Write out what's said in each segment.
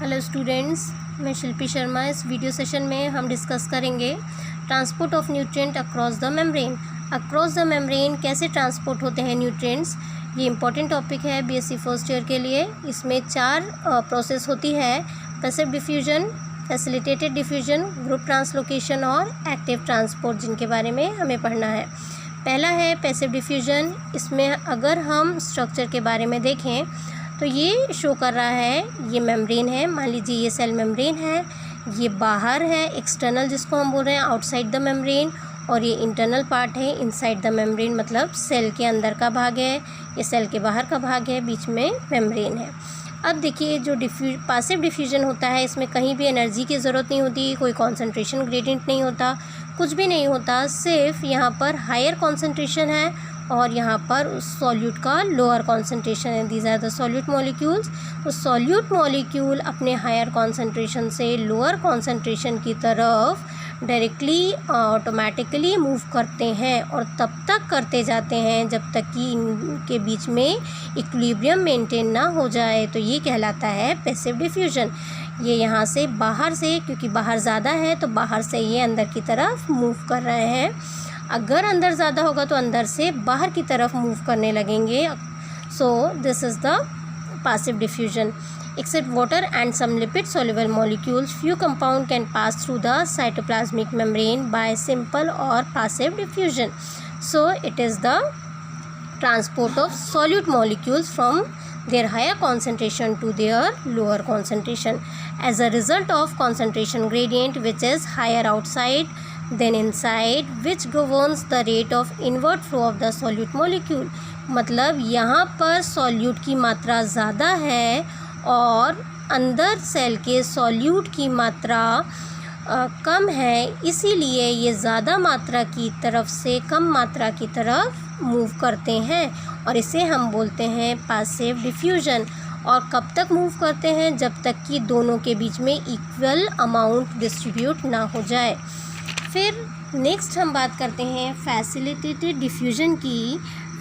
Hello students, मैं शिल्पी शर्मा। इस video session में हम डिस्कस करेंगे transport of nutrient across the membrane. Across the membrane कैसे ट्रांसपोर्ट होते हैं न्यूट्रिएंट्स, ये इंपॉर्टेंट टॉपिक है बीएससी फर्स्ट ईयर के लिए। इसमें 4 प्रोसेस होती है: passive diffusion, facilitated diffusion, group translocation और एक्टिव ट्रांसपोर्ट, जिनके बारे में हमें पढ़ना है। पहला है पैसिव डिफ्यूजन। इसमें अगर हम स्ट्रक्चर के बारे में देखें तो ये शो कर रहा है, ये मेम्ब्रेन है। मान लीजिए ये सेल मेम्ब्रेन है, ये बाहर है एक्सटर्नल, जिसको हम बोल रहे हैं आउटसाइड द मेम्ब्रेन, और ये इंटरनल पार्ट है इनसाइड द मेम्ब्रेन, मतलब सेल के अंदर का भाग है, ये सेल के बाहर का भाग है, बीच में मेम्ब्रेन है। अब देखिए, जो पैसिव डिफ्यूजन होता है, इसमें कहीं भी एनर्जी की ज़रूरत नहीं होती, कोई कॉन्सेंट्रेशन ग्रेडियंट नहीं होता, कुछ भी नहीं होता। सिर्फ यहाँ पर हायर कॉन्सेंट्रेशन है और यहाँ पर उस सॉल्यूट का लोअर कॉन्सेंट्रेशन है। These are the solute molecules. तो सॉल्यूट मॉलिक्यूल अपने हायर कॉन्सेंट्रेशन से लोअर कॉन्सेंट्रेशन की तरफ डायरेक्टली ऑटोमेटिकली मूव करते हैं, और तब तक करते जाते हैं जब तक कि इनके बीच में इक्विलिब्रियम मेंटेन ना हो जाए। तो ये कहलाता है पैसिव डिफ्यूजन। ये यहाँ से बाहर से, क्योंकि बाहर ज़्यादा है तो बाहर से ये अंदर की तरफ मूव कर रहे हैं। अगर अंदर ज़्यादा होगा तो अंदर से बाहर की तरफ मूव करने लगेंगे। So this is the passive diffusion. Except water and some lipid soluble molecules, few compound can pass through the cytoplasmic membrane by simple or passive diffusion. So it is the transport of solute molecules from their higher concentration to their lower concentration as a result of concentration gradient, which is higher outside than inside, which governs the rate of inward flow of the solute molecule. मतलब यहाँ पर solute की मात्रा ज़्यादा है और अंदर cell के सॉल्यूट की मात्रा कम है, इसीलिए ये ज़्यादा मात्रा की तरफ से कम मात्रा की तरफ मूव करते हैं, और इसे हम बोलते हैं पैसिव डिफ्यूजन। और कब तक मूव करते हैं? जब तक कि दोनों के बीच में इक्वल अमाउंट डिस्ट्रीब्यूट ना हो जाए। फिर नेक्स्ट हम बात करते हैं फैसिलिटेटेड डिफ्यूजन की।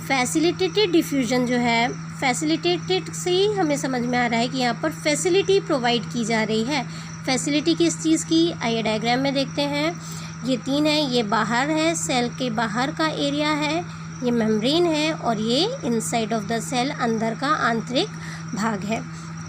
फैसिलिटेटेड डिफ्यूजन जो है, फैसिलिटेटेड से ही हमें समझ में आ रहा है कि यहाँ पर फैसिलिटी प्रोवाइड की जा रही है। फैसिलिटी किस चीज़ की, आइए डायग्राम में देखते हैं। ये 3 है, ये बाहर है, सेल के बाहर का एरिया है, ये मेम्ब्रेन है, और ये इनसाइड ऑफ द सेल अंदर का आंतरिक भाग है।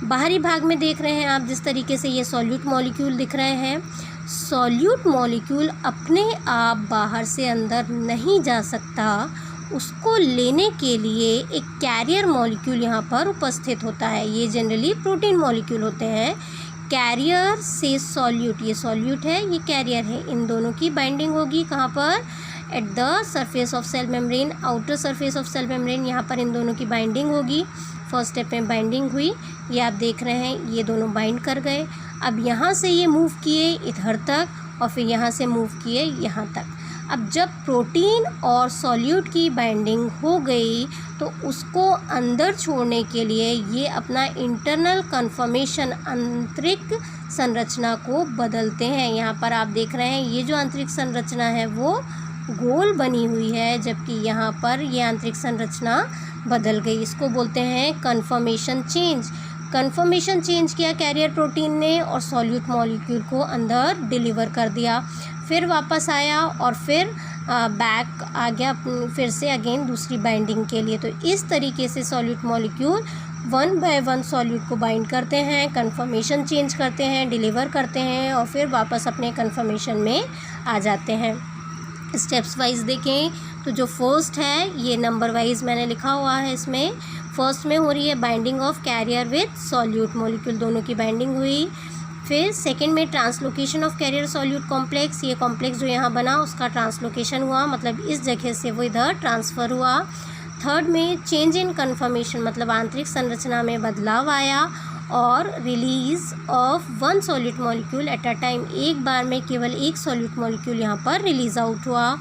बाहरी भाग में देख रहे हैं आप जिस तरीके से ये सॉल्यूट मॉलिक्यूल दिख रहे हैं। सॉल्यूट मॉलिक्यूल अपने आप बाहर से अंदर नहीं जा सकता, उसको लेने के लिए एक कैरियर मॉलिक्यूल यहाँ पर उपस्थित होता है। ये जनरली प्रोटीन मॉलिक्यूल होते हैं। कैरियर से सॉल्यूट, ये सॉल्यूट है, ये कैरियर है, इन दोनों की बाइंडिंग होगी कहाँ पर? At the surface of cell membrane, outer surface of cell membrane, यहाँ पर इन दोनों की बाइंडिंग होगी। फर्स्ट स्टेप में बाइंडिंग हुई, ये आप देख रहे हैं, ये दोनों बाइंड कर गए। अब यहाँ से ये मूव किए इधर तक, और फिर यहाँ से मूव किए यहाँ तक। अब जब प्रोटीन और सॉल्यूट की बाइंडिंग हो गई तो उसको अंदर छोड़ने के लिए ये अपना इंटरनल कन्फर्मेशन, आंतरिक संरचना को बदलते हैं। यहाँ पर आप देख रहे हैं, ये जो आंतरिक संरचना है वो गोल बनी हुई है, जबकि यहाँ पर ये आंतरिक संरचना बदल गई। इसको बोलते हैं कन्फर्मेशन चेंज। कन्फर्मेशन चेंज किया कैरियर प्रोटीन ने और सॉल्यूट मॉलिक्यूल को अंदर डिलीवर कर दिया। फिर वापस आया और फिर बैक आ गया फिर से अगेन दूसरी बाइंडिंग के लिए। तो इस तरीके से सॉल्यूट मॉलिक्यूल 1 बाय 1 सॉल्यूट को बाइंड करते हैं, कन्फर्मेशन चेंज करते हैं, डिलीवर करते हैं, और फिर वापस अपने कन्फर्मेशन में आ जाते हैं। स्टेप्स वाइज देखें तो जो फर्स्ट है, ये नंबर वाइज मैंने लिखा हुआ है इसमें। फर्स्ट में हो रही है binding of carrier with solute molecule, दोनों की बाइंडिंग हुई। फिर सेकंड में translocation of carrier solute complex, ये कॉम्प्लेक्स जो यहाँ बना उसका ट्रांसलोकेशन हुआ, मतलब इस जगह से वो इधर ट्रांसफ़र हुआ। थर्ड में चेंज इन कन्फर्मेशन, मतलब आंतरिक संरचना में बदलाव आया, और release of 1 solute molecule at a time, एक बार में केवल एक सॉल्यूट मॉलिक्यूल यहाँ पर रिलीज आउट हुआ।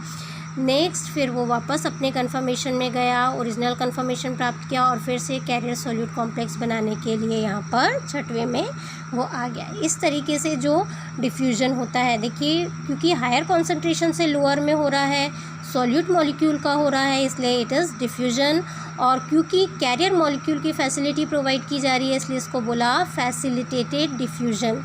नेक्स्ट फिर वो वापस अपने कन्फर्मेशन में गया, ओरिजिनल कन्फर्मेशन प्राप्त किया और फिर से कैरियर सॉल्यूट कॉम्प्लेक्स बनाने के लिए यहाँ पर 6वें में वो आ गया। इस तरीके से जो डिफ्यूज़न होता है, देखिए क्योंकि हायर कॉन्सेंट्रेशन से लोअर में हो रहा है, सॉल्यूट मॉलिक्यूल का हो रहा है, इसलिए इट इज़ डिफ्यूज़न। और क्योंकि कैरियर मॉलिक्यूल की फैसिलिटी प्रोवाइड की जा रही है, इसलिए इसको बोला facilitated diffusion.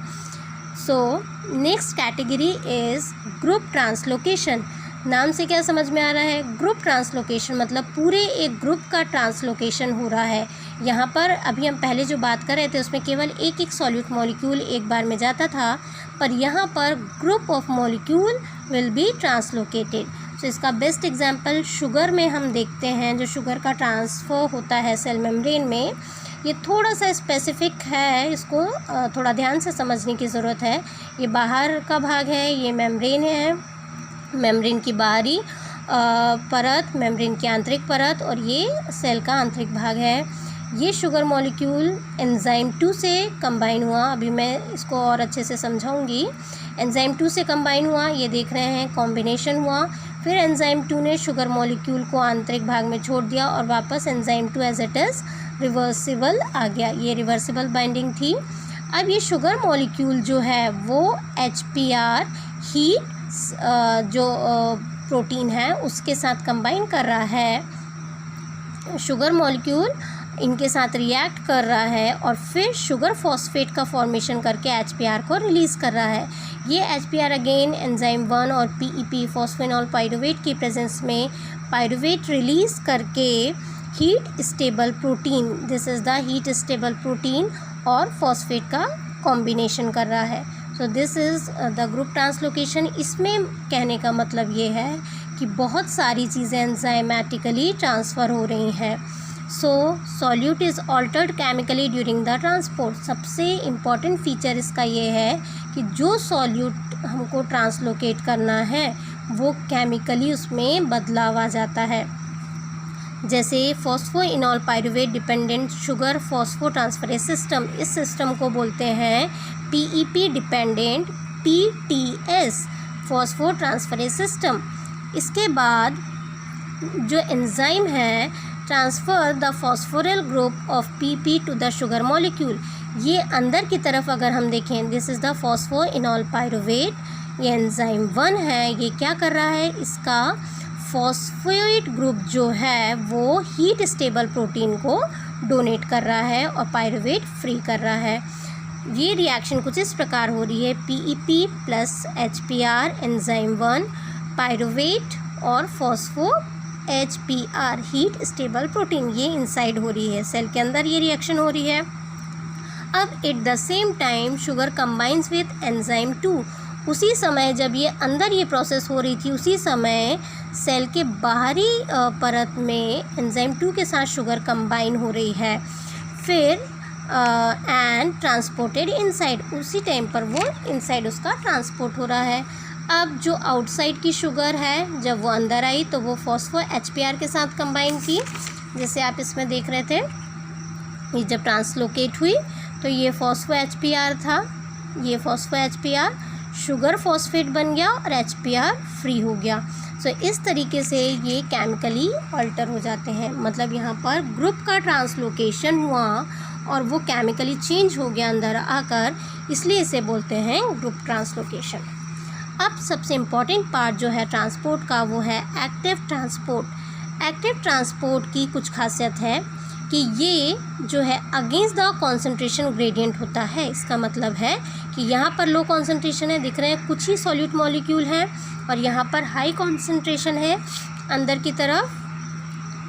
So next category is group translocation. नाम से क्या समझ में आ रहा है? ग्रुप ट्रांसलोकेशन मतलब पूरे एक ग्रुप का ट्रांसलोकेशन हो रहा है। यहाँ पर अभी हम पहले जो बात कर रहे थे उसमें केवल एक एक सॉल्यूट मॉलिक्यूल एक बार में जाता था, पर यहाँ पर group of molecule will be translocated. तो इसका बेस्ट एग्जांपल शुगर में हम देखते हैं, जो शुगर का ट्रांसफ़र होता है सेल मेम्ब्रेन में। ये थोड़ा सा स्पेसिफिक है, इसको थोड़ा ध्यान से समझने की ज़रूरत है। ये बाहर का भाग है, ये मेम्ब्रेन है, मेम्ब्रेन की बाहरी परत, मेम्ब्रेन की आंतरिक परत, और ये सेल का आंतरिक भाग है। ये शुगर मॉलिक्यूल एंजाइम 2 से कंबाइन हुआ, अभी मैं इसको और अच्छे से समझाऊंगी। एंजाइम 2 से कंबाइन हुआ, ये देख रहे हैं कॉम्बिनेशन हुआ, फिर एंजाइम 2 ने शुगर मॉलिक्यूल को आंतरिक भाग में छोड़ दिया और वापस enzyme 2 as it is reversible आ गया। ये रिवर्सिबल बाइंडिंग थी। अब ये शुगर मॉलिक्यूल जो है वो HPR हीट जो प्रोटीन है उसके साथ कंबाइन कर रहा है। शुगर मॉलिक्यूल इनके साथ रिएक्ट कर रहा है और फिर शुगर फॉस्फेट का फॉर्मेशन करके HPR को रिलीज़ कर रहा है। ये HPR अगेन एंजाइम 1 और PEP फॉस्फेनॉल पाइरुवेट की प्रेजेंस में पाइरुवेट रिलीज़ करके heat stable protein, this is the heat stable protein और फॉस्फेट का कॉम्बिनेशन कर रहा है। So this is the group translocation. इसमें कहने का मतलब ये है कि बहुत सारी चीज़ें एंजाइमेटिकली ट्रांसफ़र हो रही हैं। So solute is altered chemically during the transport. सबसे इम्पॉर्टेंट फीचर इसका ये है कि जो सॉल्यूट हमको ट्रांसलोकेट करना है वो केमिकली उसमें बदलाव आ जाता है। जैसे phosphoenol pyruvate dependent sugar phospho transferase system, इस सिस्टम को बोलते हैं PEP dependent PTS phospho transferase system. इसके बाद जो एंजाइम है transfer the phosphoryl group of PP to the sugar molecule. ये अंदर की तरफ अगर हम देखें, this is the phosphoenol pyruvate, ये एंजाइम 1 है। ये क्या कर रहा है? इसका फॉस्फेट ग्रुप जो है वो हीट स्टेबल प्रोटीन को डोनेट कर रहा है और पाइरुवेट फ्री कर रहा है। ये रिएक्शन कुछ इस प्रकार हो रही है, PEP plus HPR enzyme 1 pyruvate और phospho HPR heat stable protein, ये इनसाइड हो रही है, सेल के अंदर ये रिएक्शन हो रही है। अब at the same time sugar combines with enzyme 2। उसी समय जब ये अंदर ये प्रोसेस हो रही थी, उसी समय सेल के बाहरी परत में एंजाइम 2 के साथ शुगर कंबाइन हो रही है, फिर एंड ट्रांसपोर्टेड इनसाइड, उसी टाइम पर वो इनसाइड उसका ट्रांसपोर्ट हो रहा है। अब जो आउटसाइड की शुगर है जब वो अंदर आई तो वो फॉस्फो HPR के साथ कंबाइन की, जैसे आप इसमें देख रहे थे। ये जब ट्रांसलोकेट हुई तो ये फॉस्फो HPR था, ये फॉस्फो HPR शुगर फॉस्फेट बन गया और HPR फ्री हो गया। सो इस तरीके से ये केमिकली अल्टर हो जाते हैं, मतलब यहाँ पर ग्रुप का ट्रांसलोकेशन हुआ और वो केमिकली चेंज हो गया अंदर आकर, इसलिए इसे बोलते हैं ग्रुप ट्रांसलोकेशन। अब सबसे इम्पॉर्टेंट पार्ट जो है ट्रांसपोर्ट का वो है एक्टिव ट्रांसपोर्ट। एक्टिव ट्रांसपोर्ट की कुछ खासियत है कि ये जो है अगेंस्ट द कॉन्सेंट्रेशन ग्रेडियंट होता है। इसका मतलब है कि यहाँ पर लो कॉन्सेंट्रेशन है, दिख रहे हैं कुछ ही सॉल्यूट मॉलिक्यूल हैं, और यहाँ पर हाई कॉन्सेंट्रेशन है, अंदर की तरफ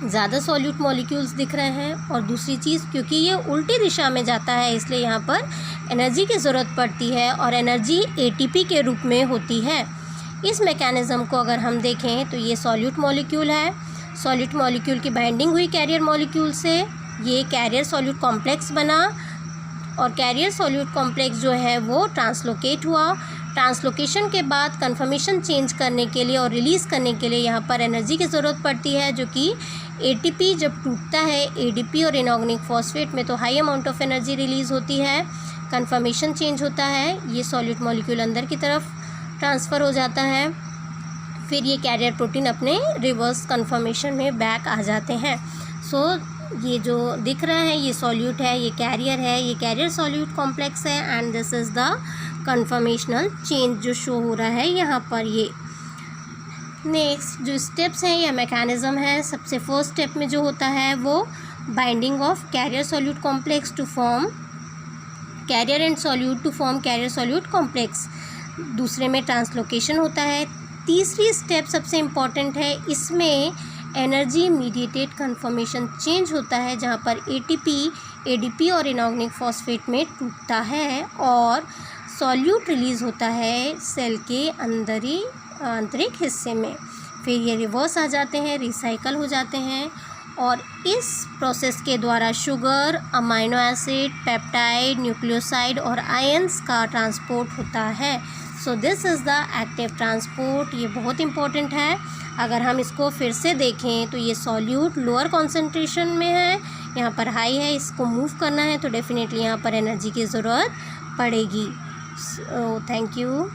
ज़्यादा सॉल्यूट मॉलिक्यूल्स दिख रहे हैं। और दूसरी चीज़, क्योंकि ये उल्टी दिशा में जाता है इसलिए यहाँ पर एनर्जी की ज़रूरत पड़ती है और एनर्जी ATP के रूप में होती है। इस मैकेनिज़्म को अगर हम देखें तो ये सॉल्यूट मॉलिक्यूल है, सॉल्यूट मॉलिक्यूल की बाइंडिंग हुई कैरियर मॉलिक्यूल से, ये कैरियर सॉल्यूट कॉम्प्लेक्स बना और कैरियर सॉल्यूट कॉम्प्लेक्स जो है वो ट्रांसलोकेट हुआ। ट्रांसलोकेशन के बाद कन्फर्मेशन चेंज करने के लिए और रिलीज़ करने के लिए यहाँ पर एनर्जी की ज़रूरत पड़ती है, जो कि ATP जब टूटता है ADP और इनऑर्गेनिक फॉस्फेट में तो high amount of energy release होती है, कन्फर्मेशन चेंज होता है, ये सॉल्यूट मॉलिक्यूल अंदर की तरफ ट्रांसफ़र हो जाता है। फिर ये कैरियर प्रोटीन अपने रिवर्स कन्फर्मेशन में बैक आ जाते हैं। सो ये जो दिख रहा है ये सॉल्यूट है, ये कैरियर है, ये कैरियर सॉल्यूट कॉम्प्लेक्स है and this is the conformational change जो शो हो रहा है यहाँ पर। ये नेक्स्ट जो स्टेप्स हैं या मैकेनिज़्म है, सबसे फर्स्ट स्टेप में जो होता है वो binding of carrier solute complex to form carrier and solute to form carrier solute complex. दूसरे में ट्रांसलोकेशन होता है। तीसरी स्टेप सबसे इम्पॉर्टेंट है, इसमें एनर्जी मीडिएटेड कन्फर्मेशन चेंज होता है जहाँ पर एटीपी एडीपी और इनऑर्गेनिक फॉस्फेट में टूटता है और सॉल्यूट रिलीज़ होता है सेल के आंतरिक हिस्से में। फिर ये रिवर्स आ जाते हैं, रिसाइकल हो जाते हैं और इस प्रोसेस के द्वारा sugar, amino acid, peptide, nucleoside और आयंस का ट्रांसपोर्ट होता है। So this is the active transport. ये बहुत इंपॉर्टेंट है। अगर हम इसको फिर से देखें तो ये सॉल्यूट लोअर कॉन्सेंट्रेशन में है, यहाँ पर हाई है, इसको मूव करना है तो डेफिनेटली यहाँ पर एनर्जी की ज़रूरत पड़ेगी। So thank you.